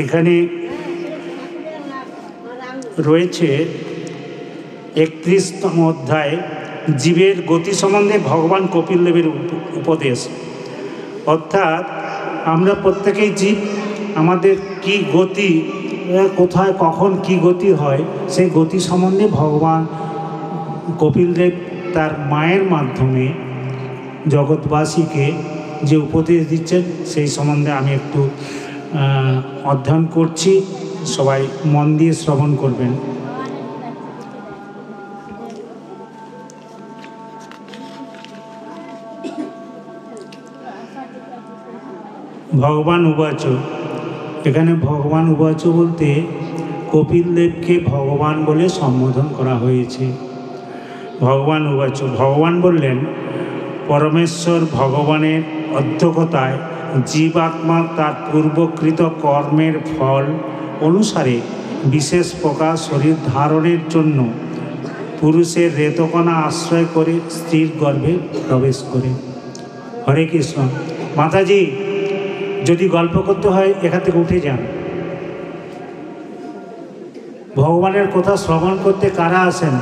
এখানে রয়েছে 31তম অধ্যায়, জীবের গতি সম্বন্ধে ভগবান কপিল দেবের উপদেশ। অর্থাৎ আমরা প্রত্যেকেই জীব, আমাদের কি গতি, কোথায় কখন কি গতি হয়, সেই গতি সম্বন্ধে ভগবান কপিল দেব তার মায়ের মাধ্যমে জগৎবাসীকে যে উপদেশ দিচ্ছেন সেই সম্বন্ধে আমি একটু অধ্যয়ন করছি। সবাই মন দিয়ে শ্রবণ করবেন। ভগবান উবাচ, এখানে ভগবান উবাচ বলতে কপিল দেবকে ভগবান বলে সম্বোধন করা হয়েছে। ভগবান উবাচ, ভগবান বললেন, পরমেশ্বর ভগবানের অধ্যক্ষতায় জীবাত্মা তার পূর্বকৃত কর্মের ফল অনুসারে বিশেষ প্রকার শরীর ধারণের জন্য পুরুষের রেতকণা আশ্রয় করে স্ত্রীর গর্ভে প্রবেশ করে। হরে কৃষ্ণ। মাতাজি, যদি গল্প করতে হয় এখান থেকে উঠে যান। ভগবানের কথা শ্রবণ করতে কারা আসেন?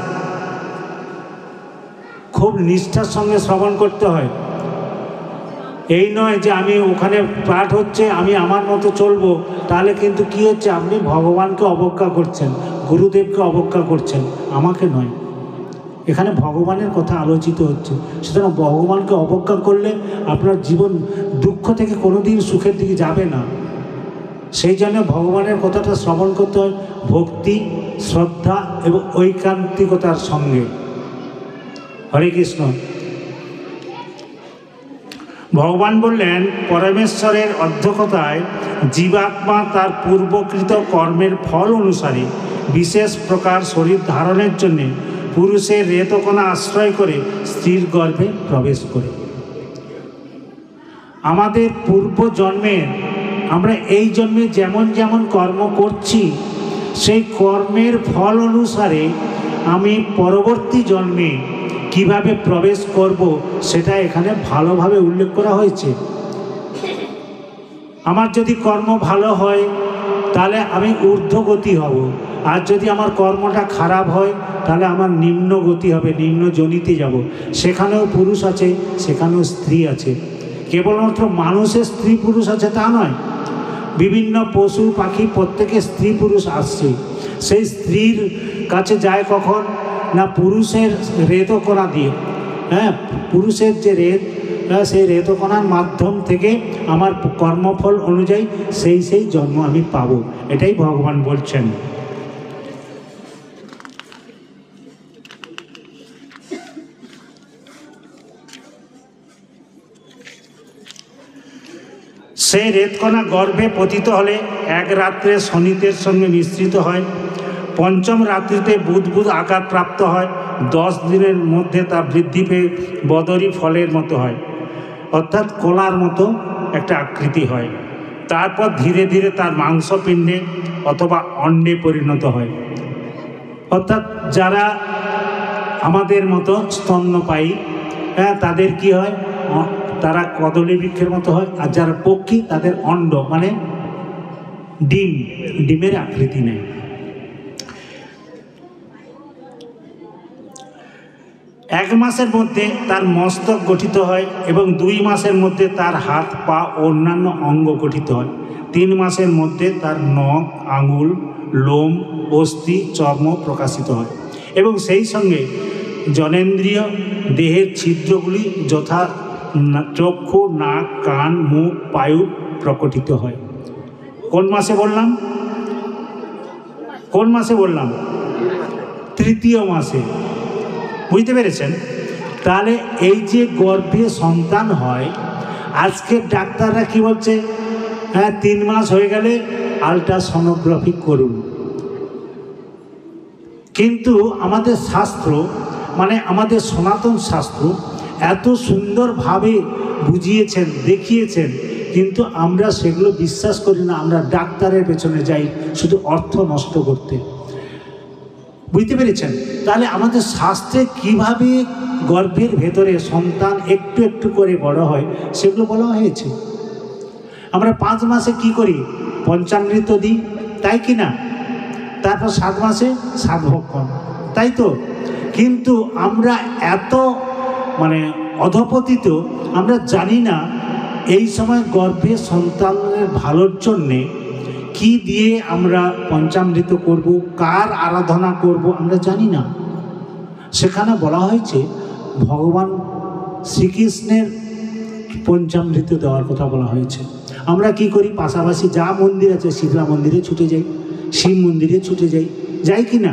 খুব নিষ্ঠার সঙ্গে শ্রবণ করতে হয়। এই নয় যে আমি ওখানে পাঠ হচ্ছে আমি আমার মতো চলবো, তাহলে কিন্তু কি হচ্ছে, আপনি ভগবানকে অবজ্ঞা করছেন, গুরুদেবকে অবজ্ঞা করছেন, আমাকে নয়। এখানে ভগবানের কথা আলোচিত হচ্ছে। সুতরাং ভগবানকে অবজ্ঞা করলে আপনার জীবন দুঃখ থেকে কোনোদিন সুখের দিকে যাবে না। সেই জন্য ভগবানের কথাটা শ্রবণ করতে হয় ভক্তি, শ্রদ্ধা এবং ঐকান্তিকতার সঙ্গে। হরে কৃষ্ণ। ভগবান বললেন, পরমেশ্বরের অধ্যক্ষতায় জীবাত্মা তার পূর্বকৃত কর্মের ফল অনুসারে বিশেষ প্রকার শরীর ধারণের জন্য পুরুষের রেতকণা আশ্রয় করে স্ত্রীর গর্ভে প্রবেশ করে। আমাদের পূর্ব জন্মে আমরা এই জন্মে যেমন যেমন কর্ম করছি সেই কর্মের ফল অনুসারে আমি পরবর্তী জন্মে কিভাবে প্রবেশ করব সেটা এখানে ভালোভাবে উল্লেখ করা হয়েছে। আমার যদি কর্ম ভালো হয় তাহলে আমি ঊর্ধ্বগতি হব, আর যদি আমার কর্মটা খারাপ হয় তাহলে আমার নিম্ন গতি হবে, নিম্ন যোনিতে যাব। সেখানেও পুরুষ আছে, সেখানেও স্ত্রী আছে। কেবলমাত্র মানুষের স্ত্রী পুরুষ আছে তা নয়, বিভিন্ন পশু পাখি প্রত্যেকে স্ত্রী পুরুষ আসছে। সেই স্ত্রীর কাছে যায় কখন না, পুরুষের রেতকণা দিয়ে। পুরুষের যে রেত, সেই রেতকণার মাধ্যম থেকে আমার কর্মফল অনুযায়ী সেই জন্ম আমি পাব। এটাই ভগবান বলছেন। সেই রেতকণা গর্ভে পতিত হলে এক রাত্রে শনিতের সঙ্গে মিশ্রিত হয়, পঞ্চম রাত্রিতে বুধ আকার প্রাপ্ত হয়, 10 দিনের মধ্যে তা বৃদ্ধি পেয়ে বদরি ফলের মতো হয়, অর্থাৎ কলার মতো একটা আকৃতি হয়। তারপর ধীরে ধীরে তার মাংসপিণ্ডে অথবা অন্ডে পরিণত হয়। অর্থাৎ যারা আমাদের মতো স্তন্যপায়ী, তাদের কি হয়, তারা কদলী বৃক্ষের মতো হয়। আর যারা পক্ষী তাদের অন্ড মানে ডিমের আকৃতি নেয়। এক মাসের মধ্যে তার মস্তক গঠিত হয় এবং 2 মাসের মধ্যে তার হাত পা ও অন্যান্য অঙ্গ গঠিত হয়। 3 মাসের মধ্যে তার নখ, আঙুল, লোম, অস্থি, চর্ম প্রকাশিত হয় এবং সেই সঙ্গে জনেন্দ্রিয় দেহের ছিদ্রগুলি যথা চক্ষু, নাক, কান, মুখ, পায়ু প্রকটিত হয়। কোন মাসে বললাম? কোন মাসে বললাম? 3য় মাসে। বুঝতে পেরেছেন? তাহলে এই যে গর্ভে সন্তান হয়, আজকের ডাক্তাররা কি বলছে, 3 মাস হয়ে গেলে আলট্রাসোনোগ্রাফি করুন। কিন্তু আমাদের শাস্ত্র মানে আমাদের সনাতন শাস্ত্র এত সুন্দরভাবে বুঝিয়েছেন, দেখিয়েছেন, কিন্তু আমরা সেগুলো বিশ্বাস করি না। আমরা ডাক্তারের পেছনে যাই শুধু অর্থ নষ্ট করতে। বুঝতে পেরেছেন? তাহলে আমাদের শাস্ত্রে কিভাবে গর্ভের ভেতরে সন্তান একটু একটু করে বড় হয় সেগুলো বলা হয়েছে। আমরা 5 মাসে কি করি? পঞ্চামৃত দিই, তাই কি না? তারপর 7 মাসে 7 ভক্ষণ, তাই তো? কিন্তু আমরা এত অধপতিত, আমরা জানি না এই সময় গর্ভে সন্তানের ভালোর জন্যে কি দিয়ে আমরা পঞ্চামৃত করব, কার আরাধনা করব, আমরা জানি না। সেখানে বলা হয়েছে ভগবান শ্রীকৃষ্ণের পঞ্চামৃত দেওয়ার কথা বলা হয়েছে। আমরা কি করি? পাশাপাশি যা মন্দির আছে শীতলা মন্দিরে ছুটে যাই, শিব মন্দিরে ছুটে যাই কি না?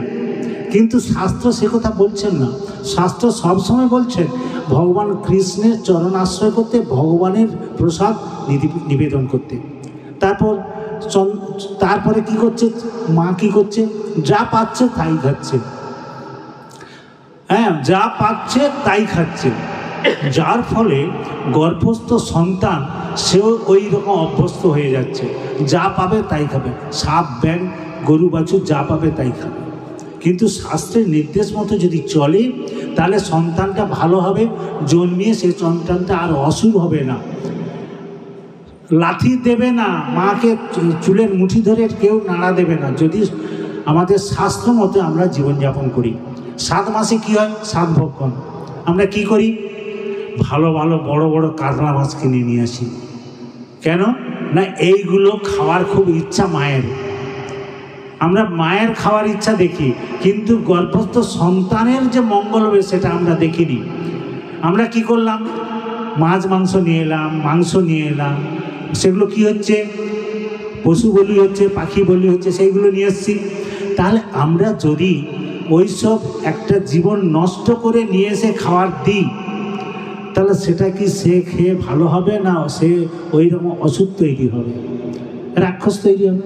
কিন্তু শাস্ত্র সে কথা বলছেন না। শাস্ত্র সবসময় বলছেন ভগবান কৃষ্ণের চরণ আশ্রয় করতে, ভগবানের প্রসাদ নিবেদন করতে। তারপরে কি করছে মা? কি করছে? যা পাচ্ছে তাই খাচ্ছে। হ্যাঁ, যা পাচ্ছে তাই খাচ্ছে, যার ফলে গর্ভস্থ সন্তান সেও ওই রকম অভ্যস্ত হয়ে যাচ্ছে, যা পাবে তাই খাবে। সাপ, ব্যাঙ, গরু, বাছুর যা পাবে তাই খাবে। কিন্তু শাস্ত্রের নির্দেশ মতো যদি চলে তাহলে সন্তানটা ভালো হবে, জন্মিয়ে সে সন্তানটা আর অসুর হবে না, লাথি দেবে না, মাকে চুলের মুঠি ধরে কেউ নাড়া দেবে না, যদি আমাদের শাস্ত্র মতে আমরা জীবনযাপন করি। 7 মাসে কি হয়? 7 ভক্ষণ। আমরা কি করি? ভালো ভালো বড় বড় কাতলা মাছ কিনে নিয়ে আসি। কেন না? এইগুলো খাওয়ার খুব ইচ্ছা মায়ের। আমরা মায়ের খাওয়ার ইচ্ছা দেখি, কিন্তু গর্ভস্থ সন্তানের যে মঙ্গল হবে সেটা আমরা দেখিনি। আমরা কি করলাম? মাছ মাংস নিয়ে এলাম, মাংস নিয়ে এলাম, সেগুলো কি হচ্ছে? পশু বলি হচ্ছে, পাখি বলি হচ্ছে, সেইগুলো নিয়ে এসছি। তাহলে আমরা যদি ওইসব একটা জীবন নষ্ট করে নিয়ে এসে খাওয়ার দিই, তাহলে সেটা কি সে খেয়ে ভালো হবে না সে ওই রকম অসুখ তৈরি হবে, রাক্ষস তৈরি হবে?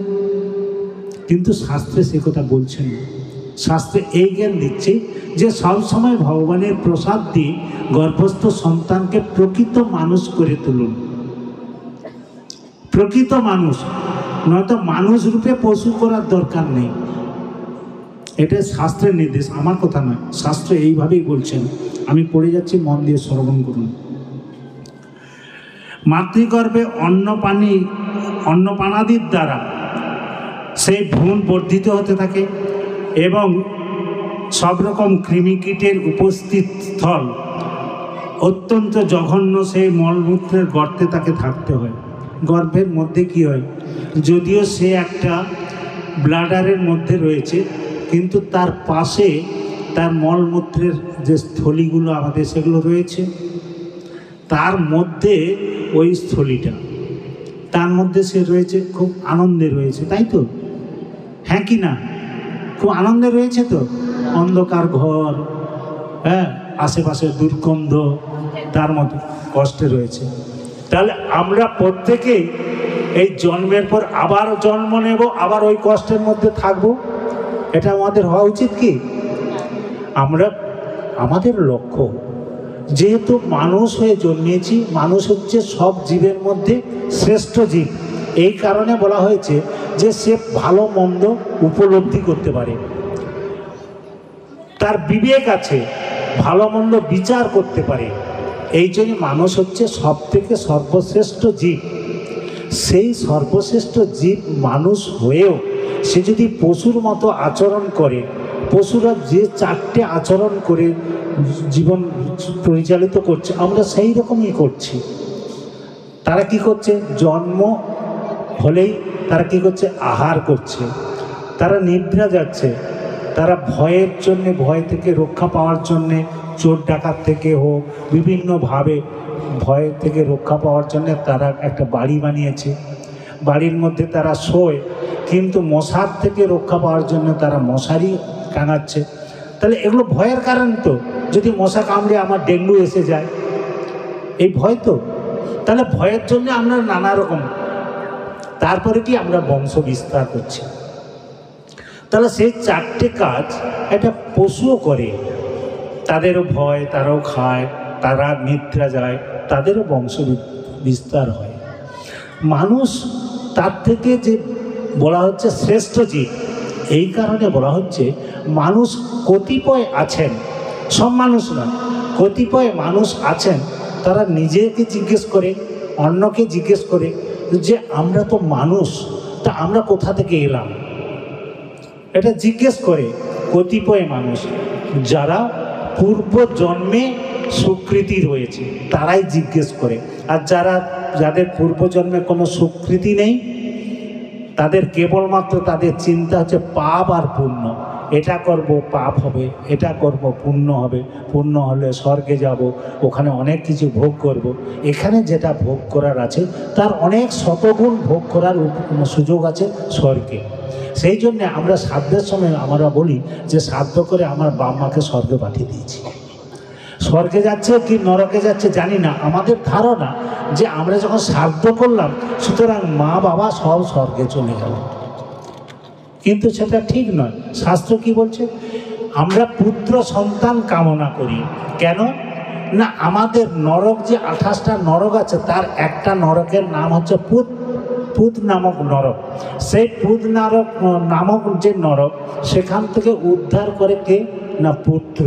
কিন্তু শাস্ত্রে সে কথা বলছেন না। শাস্ত্রে এই জ্ঞান দিচ্ছে যে সবসময় ভগবানের প্রসাদ দিয়ে গর্ভস্থ সন্তানকে প্রকৃত মানুষ করে তুলুন। প্রকৃত মানুষ, নয়তো মানুষ রূপে পশু করার দরকার নেই। এটা শাস্ত্রের নির্দেশ, আমার কথা নয়, শাস্ত্র এইভাবেই বলছেন। আমি পড়ে যাচ্ছি, মন দিয়ে শ্রবণ করুন। মাতৃগর্ভে অন্নপানাদির দ্বারা সেই ভ্রূণ বর্ধিত হতে থাকে এবং সব রকম কৃমিকীটের উপস্থিত স্থল অত্যন্ত জঘন্য সেই মলমূত্রের গর্তে তাকে থাকতে হয়। গর্ভের মধ্যে কি হয়? যদিও সে একটা ব্লাডারের মধ্যে রয়েছে, কিন্তু তার পাশে তার মলমূত্রের যে স্থলীগুলো আমাদের সেগুলো রয়েছে, তার মধ্যে ওই স্থলীটা, তার মধ্যে সে রয়েছে, খুব আনন্দে রয়েছে, তাই তো? হ্যাঁ কি না? খুব আনন্দে রয়েছে তো। অন্ধকার ঘর, হ্যাঁ, আশেপাশে দুর্গন্ধ, তার মধ্যে কষ্টে রয়েছে। তাহলে আমরা প্রত্যেকেই এই জন্মের পর আবার জন্ম নেব, আবার ওই কষ্টের মধ্যে থাকব, এটা আমাদের হওয়া উচিত কি? আমাদের লক্ষ্য, যেহেতু মানুষ হয়ে জন্মেছি, মানুষ হচ্ছে সব জীবের মধ্যে শ্রেষ্ঠ জীব। এই কারণে বলা হয়েছে যে সে ভালো মন্দ উপলব্ধি করতে পারে, তার বিবেক আছে, ভালো মন্দ বিচার করতে পারে। এই জন্য মানুষ হচ্ছে সব থেকে সর্বশ্রেষ্ঠ জীব। সেই সর্বশ্রেষ্ঠ জীব মানুষ হয়েও সে যদি পশুর মতো আচরণ করে, পশুরা যে 4টে আচরণ করে জীবন পরিচালিত করছে, আমরা সেই রকমই করছি। তারা কি করছে? জন্ম হলেই তারা কি করছে? আহার করছে, তারা নিদ্রা যাচ্ছে, তারা ভয়ের জন্যে, ভয় থেকে রক্ষা পাওয়ার জন্যে, চোর ডাকাত থেকে হোক, বিভিন্নভাবে ভয় থেকে রক্ষা পাওয়ার জন্য তারা একটা বাড়ি বানিয়েছে, বাড়ির মধ্যে তারা শোয়, কিন্তু মশার থেকে রক্ষা পাওয়ার জন্য তারা মশারি টাঙাচ্ছে। তাহলে এগুলো ভয়ের কারণ তো। যদি মশা কামড়ে আমার ডেঙ্গু এসে যায়, এই ভয় তো। তাহলে ভয়ের জন্য আমরা নানা রকম, তারপরে কি আমরা বংশ বিস্তার করছি। তাহলে সেই 4টে কাজ একটা পশুও করে, তাদেরও ভয়, তারাও খায়, তারা নিদ্রা যায়, তাদেরও বংশ বিস্তার হয়। মানুষ তার থেকে যে বলা হচ্ছে শ্রেষ্ঠ জীব, এই কারণে বলা হচ্ছে মানুষ কতিপয় আছেন, সব মানুষ নয়, কতিপয় মানুষ আছেন, তারা নিজেকে জিজ্ঞেস করে, অন্যকে জিজ্ঞেস করে যে আমরা তো মানুষ, তা আমরা কোথা থেকে এলাম, এটা জিজ্ঞেস করে কতিপয় মানুষ যারা পূর্ব জন্মে সুকৃতি রয়েছে, তারাই জিজ্ঞেস করে। আর যাদের পূর্বজন্মে কোনো সুকৃতি নেই, তাদের কেবলমাত্র তাদের চিন্তা হচ্ছে পাপ আর পুণ্য। এটা করব পাপ হবে, এটা করব পুণ্য হবে, পুণ্য হলে স্বর্গে যাব, ওখানে অনেক কিছু ভোগ করব। এখানে যেটা ভোগ করার আছে তার অনেক শতগুণ ভোগ করার সুযোগ আছে স্বর্গে। সেই জন্যে আমরা শ্রাদ্ধের সময় আমরা বলি যে শ্রাদ্ধ করে আমার বাবা মাকে স্বর্গে পাঠিয়ে দিয়েছি। স্বর্গে যাচ্ছে কি নরকে যাচ্ছে জানি না, আমাদের ধারণা যে আমরা যখন শ্রাদ্ধ করলাম সুতরাং মা বাবা সব স্বর্গে চলে গেল, কিন্তু সেটা ঠিক নয়। শাস্ত্র কি বলছে? আমরা পুত্র সন্তান কামনা করি। কেন না, আমাদের নরক যে 28টা নরক আছে তার একটা নরকের নাম হচ্ছে পুত নামক নরক। সেই পুত নরক নামক যে নরক, সেখান থেকে উদ্ধার করে কে না পুত্র।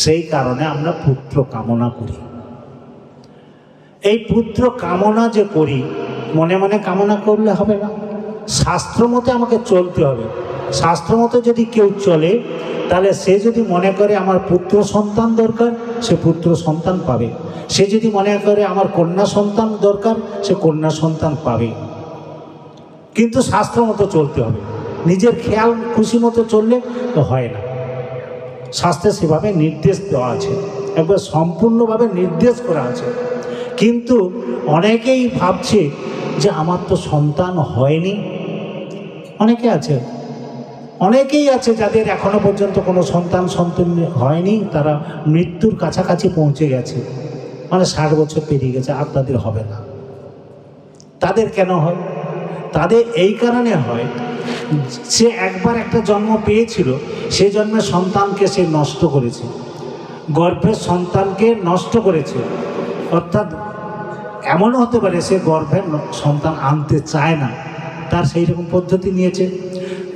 সেই কারণে আমরা পুত্র কামনা করি। এই পুত্র কামনা যে করি, মনে মনে কামনা করলে হবে না, শাস্ত্র মতে আমাকে চলতে হবে। শাস্ত্র মতে যদি কেউ চলে, তাহলে সে যদি মনে করে আমার পুত্র সন্তান দরকার, সে পুত্র সন্তান পাবে। সে যদি মনে করে আমার কন্যা সন্তান দরকার, সে কন্যা সন্তান পাবে। কিন্তু শাস্ত্র মতো চলতে হবে, নিজের খেয়াল খুশি মতো চললে তো হয় না। শাস্ত্রে সেভাবে নির্দেশ দেওয়া আছে, একবার সম্পূর্ণভাবে নির্দেশ করা আছে। কিন্তু অনেকেই ভাবছে যে আমার তো সন্তান হয়নি। অনেকেই আছে যাদের এখনো পর্যন্ত কোনো সন্তান হয়নি, তারা মৃত্যুর কাছাকাছি পৌঁছে গেছে, মানে 60 বছর পেরিয়ে গেছে, আর তাদের হবে না। তাদের কেন হয়? তাদের এই কারণে হয়, সে একবার একটা জন্ম পেয়েছিল, সে জন্মে সন্তানকে সে নষ্ট করেছে, গর্ভের সন্তানকে নষ্ট করেছে। অর্থাৎ এমনও হতে পারে সে গর্ভের সন্তান আনতে চায় না, তার সেই রকম পদ্ধতি নিয়েছে,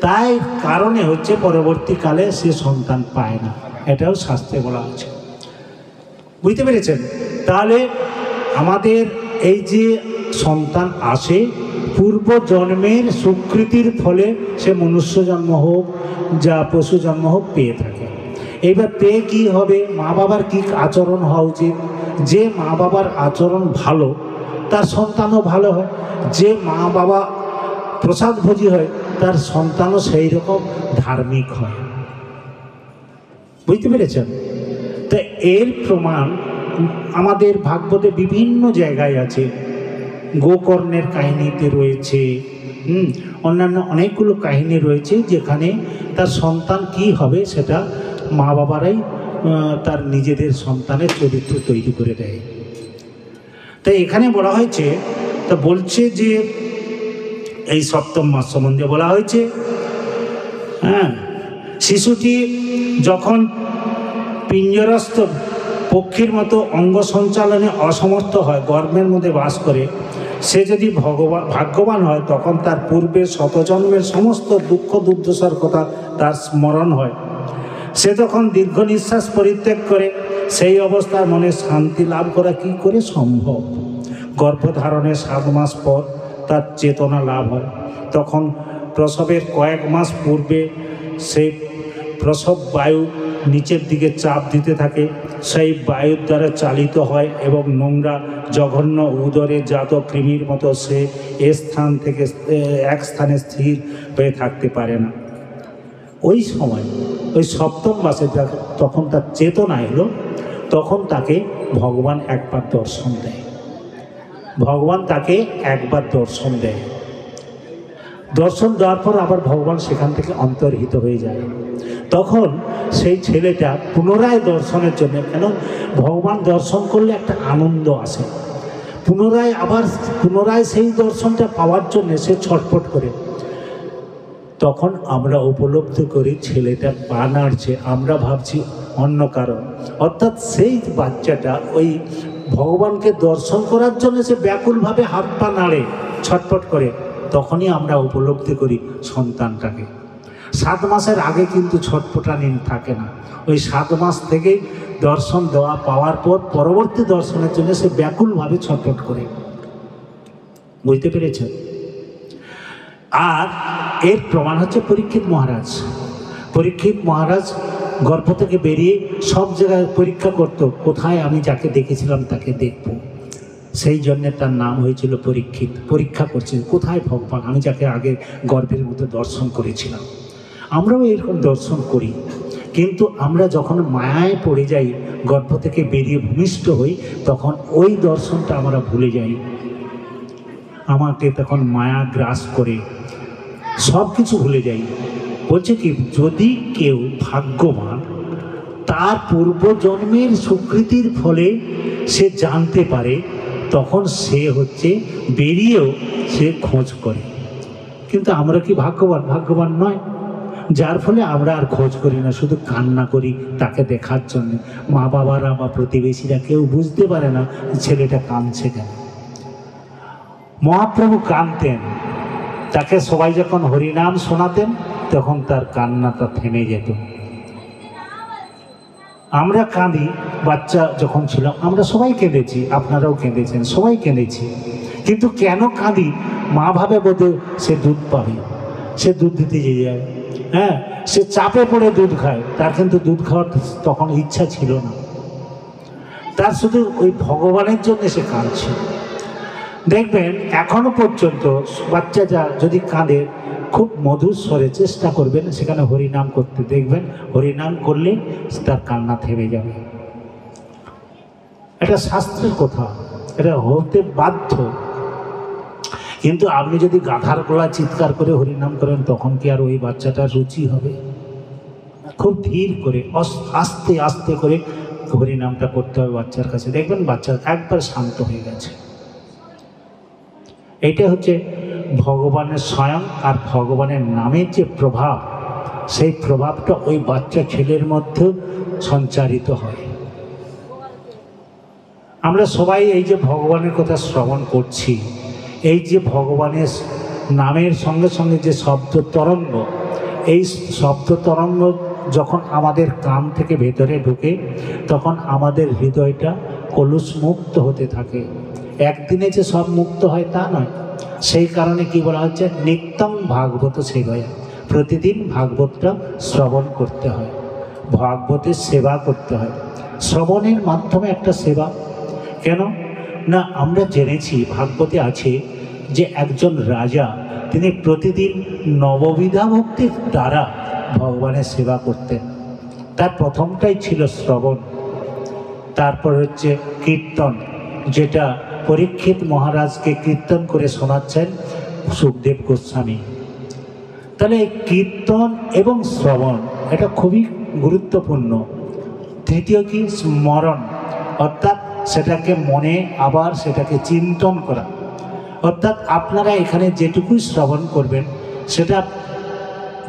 তাই কারণে হচ্ছে পরবর্তীকালে সে সন্তান পায় না। এটাও শাস্ত্রে বলা আছে, বুঝতে পেরেছেন? তাহলে আমাদের এই যে সন্তান আসে, পূর্ব জন্মের সুকৃতির ফলে সে মনুষ্য জন্ম হোক যা পশু জন্ম হোক পেয়ে থাকে। এইবার পেয়ে কি হবে? মা বাবার কি আচরণ হওয়া উচিত? যে মা বাবার আচরণ ভালো, তার সন্তানও ভালো হয়। যে মা বাবা প্রসাদভোজী হয়, তার সন্তানও সেই রকম ধার্মিক হয়। বুঝতে পেরেছেন? তো এর প্রমাণ আমাদের ভাগবতে বিভিন্ন জায়গায় আছে। গোকর্ণের কাহিনীতে রয়েছে, অন্যান্য অনেকগুলো কাহিনী রয়েছে, যেখানে তার সন্তান কি হবে সেটা মা বাবারাই তার নিজেদের সন্তানের চরিত্র তৈরি করে দেয়। তাই এখানে বলা হয়েছে, তা বলছে যে এই সপ্তম মাস সম্বন্ধে বলা হয়েছে, শিশুটি যখন পিঞ্জরস্থ পক্ষীর মতো অঙ্গ সঞ্চালনে অসমর্থ হয়, গর্ভের মধ্যে বাস করে, সে যদি ভাগ্যবান হয়, তখন তার পূর্বের শতজন্মের সমস্ত দুঃখ দুর্দশার কথা তার স্মরণ হয়। সে তখন দীর্ঘ নিঃশ্বাস পরিত্যাগ করে। সেই অবস্থায় মনে শান্তি লাভ করা কি করে সম্ভব? গর্ভধারণের 7 মাস পর তার চেতনা লাভ হয়। তখন প্রসবের কয়েক মাস পূর্বে সেই প্রসব বায়ু নিচের দিকে চাপ দিতে থাকে, সেই বায়ুর দ্বারা চালিত হয় এবং নোংরা জঘন্য উদরে জাত কৃমির মতো সে স্থান থেকে এক স্থানে স্থির হয়ে থাকতে পারে না। ওই সময় ওই সপ্তম মাসে তখন তার চেতনা এলো, তখন তাকে ভগবান একবার দর্শন দেয়। ভগবান তাকে একবার দর্শন দেয়। দর্শন দেওয়ার পর আবার ভগবান সেখান থেকে অন্তর্হিত হয়ে যায়। তখন সেই ছেলেটা পুনরায় দর্শনের জন্য, কেন ভগবান দর্শন করলে একটা আনন্দ আসে, পুনরায় সেই দর্শনটা পাওয়ার জন্য সে ছটফট করে। তখন আমরা উপলব্ধি করি ছেলেটা পা নাড়ছে, আমরা ভাবছি অন্য কারণ। অর্থাৎ সেই বাচ্চাটা ওই ভগবানকে দর্শন করার জন্য সে ব্যাকুলভাবে হাত পা নাড়ে, ছটফট করে। তখনই আমরা উপলব্ধি করি সন্তানটাকে। 7 মাসের আগে কিন্তু ছটফটানি থাকে না। ওই 7 মাস থেকে দর্শন দেওয়া পাওয়ার পর পরবর্তী দর্শনের জন্য সে ব্যাকুলভাবে ছটফট করে। বুঝতে পেরেছেন? আর এর প্রমাণ হচ্ছে পরীক্ষিত মহারাজ। পরীক্ষিত মহারাজ গর্ভ থেকে বেরিয়ে সব জায়গায় পরীক্ষা করত, কোথায় আমি যাকে দেখেছিলাম তাকে দেখব। সেই জন্যে তার নাম হয়েছিল পরীক্ষিত। পরীক্ষা করছে কোথায় ভগবান, আমি যাকে আগে গর্ভের মধ্যে দর্শন করেছিলাম। আমরাও এরকম দর্শন করি, কিন্তু আমরা যখন মায়ায় পড়ে যাই, গর্ভ থেকে বেরিয়ে ভূমিষ্ঠ হই, তখন ওই দর্শনটা আমরা ভুলে যাই। আমাকে তখন মায়া গ্রাস করে সব কিছু ভুলে যাই। বলছে কি, যদি কেউ ভাগ্যবান, তার পূর্বজন্মের সুকৃতির ফলে সে জানতে পারে, তখন সে হচ্ছে বেরিয়েও সে খোঁজ করে। কিন্তু আমরা কি ভাগ্যবান? ভাগ্যবান নয়, যার ফলে আমরা আর খোঁজ করি না, শুধু কান্না করি তাকে দেখার জন্য। মা বাবারা বা প্রতিবেশীরা কেউ বুঝতে পারে না ছেলেটা কাঁদছে কেন। মহাপ্রভু কাঁদতেন, তাকে সবাই যখন হরিনাম শোনাতেন তখন তার কান্নাটা থেমে যেত। আমরা কাঁদি, বাচ্চা যখন ছিলাম আমরা সবাই কেঁদেছি, আপনারাও কেঁদেছেন, সবাই কেঁদেছি। কিন্তু কেন কাঁদি? মা ভাবে বোধহয় সে দুধ পাবে, সে দুধ দিতে যায়, হ্যাঁ, সে চাপে পড়ে দুধ খায়, তার কিন্তু দুধ খাওয়ার তখন ইচ্ছা ছিল না, তার শুধু ওই ভগবানের জন্য সে কাঁদছে। দেখবেন এখনো পর্যন্ত বাচ্চা যা যদি কাঁদে, খুব মধুর স্বরে চেষ্টা করবেন সেখানে হরিনাম করতে, দেখবেন হরিনাম করলে তার কান্না থেমে যাবে। এটা শাস্ত্রের কথা, এটা হতে বাধ্য। কিন্তু আপনি যদি গাধার গলা চিৎকার করে হরিনাম করেন, তখন কি আর ওই বাচ্চাটার রুচি হবে? খুব ধীর করে আস্তে আস্তে করে হরিনামটা করতে হবে বাচ্চার কাছে, দেখবেন বাচ্চা একবার শান্ত হয়ে গেছে। এইটা হচ্ছে ভগবানের স্বয়ং আর ভগবানের নামের যে প্রভাব, সেই প্রভাবটা ওই বাচ্চা ছেলের মধ্যেও সঞ্চারিত হয়। আমরা সবাই এই যে ভগবানের কথা শ্রবণ করছি, এই যে ভগবানের নামের সঙ্গে সঙ্গে যে শব্দ তরঙ্গ, এই শব্দ তরঙ্গ যখন আমাদের কান থেকে ভেতরে ঢুকে, তখন আমাদের হৃদয়টা কলুষ মুক্ত হতে থাকে। একদিনে যে সব মুক্ত হয় তা নয়। সেই কারণে কি বলা হচ্ছে, নিত্যং ভাগবত সেবায়, প্রতিদিন ভাগবতটা শ্রবণ করতে হয়, ভাগবতের সেবা করতে হয়। শ্রবণের মাধ্যমে একটা সেবা। কেন না, আমরা জেনেছি ভাগবতে আছে যে একজন রাজা, তিনি প্রতিদিন নববিধা ভক্তির দ্বারা ভগবানের সেবা করতেন। তার প্রথমটাই ছিল শ্রবণ, তারপর হচ্ছে কীর্তন, যেটা পরীক্ষিত মহারাজকে কীর্তন করে শোনাচ্ছেন সুখদেব গোস্বামী। তাহলে কীর্তন এবং শ্রবণ এটা খুবই গুরুত্বপূর্ণ। তৃতীয় কি, স্মরণ, অর্থাৎ সেটাকে মনে আবার সেটাকে চিন্তন করা। অর্থাৎ আপনারা এখানে যেটুকুই শ্রবণ করবেন, সেটা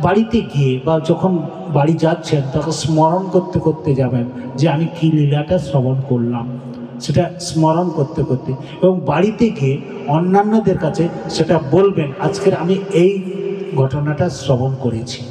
বাড়িতে গিয়ে বা যখন বাড়ি যাচ্ছেন তখন স্মরণ করতে করতে যাবেন যে আমি কী লীলাটা শ্রবণ করলাম, সেটা স্মরণ করতে করতে, এবং বাড়িতে গিয়ে অন্যান্যদের কাছে সেটা বলবেন, আজকের আমি এই ঘটনাটা শ্রবণ করেছি।